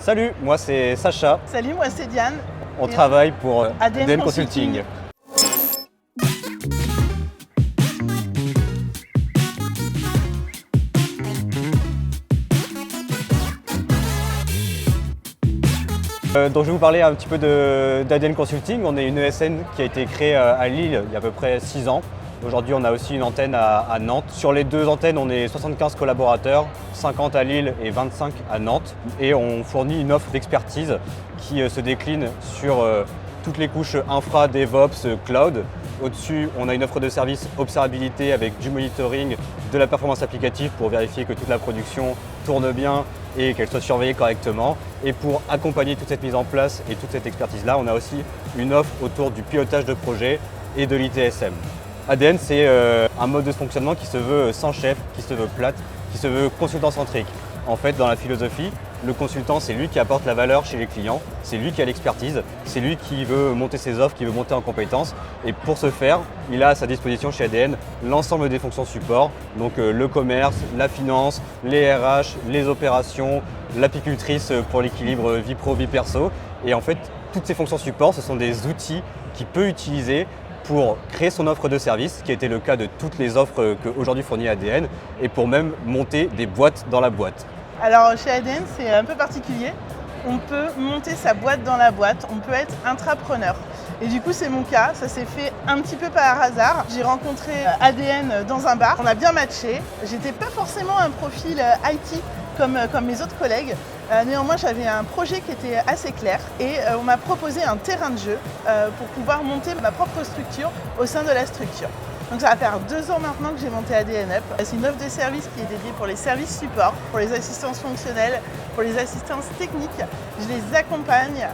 Salut, moi c'est Sacha. Salut, moi c'est Diane. On travaille pour ADN Consulting. Donc je vais vous parler un petit peu d'ADN Consulting. On est une ESN qui a été créée à Lille il y a à peu près 6 ans. Aujourd'hui, on a aussi une antenne à Nantes. Sur les deux antennes, on est 75 collaborateurs, 50 à Lille et 25 à Nantes. Et on fournit une offre d'expertise qui se décline sur toutes les couches infra, DevOps, cloud. Au-dessus, on a une offre de service observabilité avec du monitoring, de la performance applicative pour vérifier que toute la production tourne bien et qu'elle soit surveillée correctement. Et pour accompagner toute cette mise en place et toute cette expertise-là, on a aussi une offre autour du pilotage de projet et de l'ITSM. ADN, c'est un mode de fonctionnement qui se veut sans chef, qui se veut plate, qui se veut consultant-centrique. En fait, dans la philosophie, le consultant, c'est lui qui apporte la valeur chez les clients, c'est lui qui a l'expertise, c'est lui qui veut monter ses offres, qui veut monter en compétences. Et pour ce faire, il a à sa disposition chez ADN l'ensemble des fonctions support, donc le commerce, la finance, les RH, les opérations, l'apicultrice pour l'équilibre vie pro, vie perso. Et en fait, toutes ces fonctions support, ce sont des outils qu'il peut utiliser pour créer son offre de service, qui a été le cas de toutes les offres qu'aujourd'hui fournit ADN, et pour même monter des boîtes dans la boîte. Alors chez ADN, c'est un peu particulier. On peut monter sa boîte dans la boîte, on peut être intrapreneur. Et du coup, c'est mon cas, ça s'est fait un petit peu par hasard. J'ai rencontré ADN dans un bar, on a bien matché. J'étais pas forcément un profil IT comme mes autres collègues. Néanmoins, j'avais un projet qui était assez clair et on m'a proposé un terrain de jeu pour pouvoir monter ma propre structure au sein de la structure. Donc ça va faire 2 ans maintenant que j'ai monté ADN Up. C'est une offre de service qui est dédiée pour les services support, pour les assistances fonctionnelles, pour les assistances techniques. Je les accompagne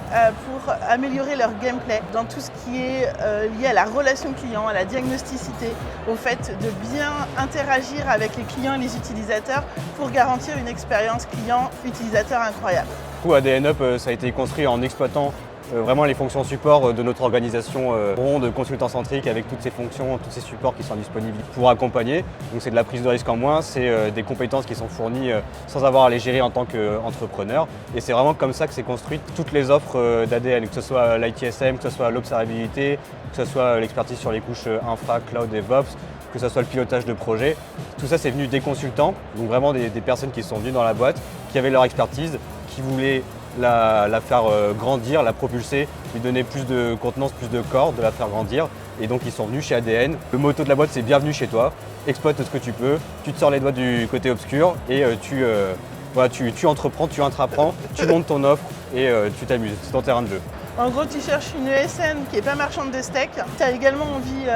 pour améliorer leur gameplay dans tout ce qui est lié à la relation client, à la diagnosticité, au fait de bien interagir avec les clients et les utilisateurs pour garantir une expérience client-utilisateur incroyable. Du coup, ADN Up, ça a été construit en exploitant vraiment les fonctions support de notre organisation ronde, consultant-centrique, avec toutes ces fonctions, tous ces supports qui sont disponibles pour accompagner. Donc c'est de la prise de risque en moins, c'est des compétences qui sont fournies sans avoir à les gérer en tant qu'entrepreneur. Et c'est vraiment comme ça que c'est construite toutes les offres d'ADN, que ce soit l'ITSM, que ce soit l'observabilité, que ce soit l'expertise sur les couches infra, cloud, DevOps, que ce soit le pilotage de projet. Tout ça, c'est venu des consultants, donc vraiment des personnes qui sont venues dans la boîte, qui avaient leur expertise, qui voulaient la faire grandir, la propulser, lui donner plus de contenance, plus de corps, de la faire grandir. Et donc ils sont venus chez ADN. Le motto de la boîte, c'est bienvenue chez toi, exploite ce que tu peux, tu te sors les doigts du côté obscur et tu entreprends, tu intraprends, tu montes ton offre et tu t'amuses, c'est ton terrain de jeu. En gros, tu cherches une ESN qui n'est pas marchande de steak, tu as également envie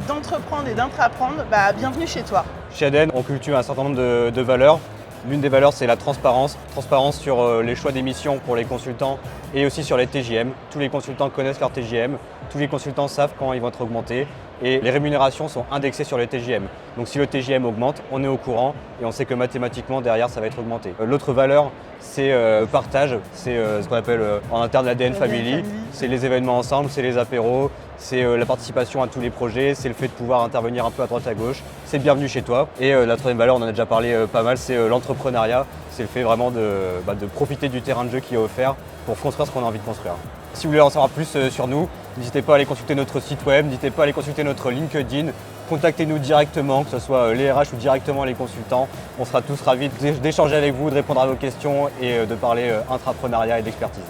d'entreprendre et d'intraprendre, bienvenue chez toi. Chez ADN, on cultive un certain nombre de valeurs. L'une des valeurs, c'est la transparence. Transparence sur les choix d'émissions pour les consultants et aussi sur les TJM. Tous les consultants connaissent leur TJM, tous les consultants savent quand ils vont être augmentés et les rémunérations sont indexées sur les TJM. Donc si le TJM augmente, on est au courant et on sait que mathématiquement, derrière, ça va être augmenté. L'autre valeur, c'est le partage. C'est ce qu'on appelle en interne l'ADN Family. C'est les événements ensemble, c'est les apéros, c'est la participation à tous les projets, c'est le fait de pouvoir intervenir un peu à droite à gauche. C'est bienvenue chez toi. Et la troisième valeur, on en a déjà parlé pas mal, c'est l'entrepreneuriat. C'est le fait vraiment de profiter du terrain de jeu qui est offert pour construire ce qu'on a envie de construire. Si vous voulez en savoir plus sur nous, n'hésitez pas à aller consulter notre site web, n'hésitez pas à aller consulter notre LinkedIn. Contactez-nous directement, que ce soit les RH ou directement les consultants. On sera tous ravis d'échanger avec vous, de répondre à vos questions et de parler intrapreneuriat et d'expertise.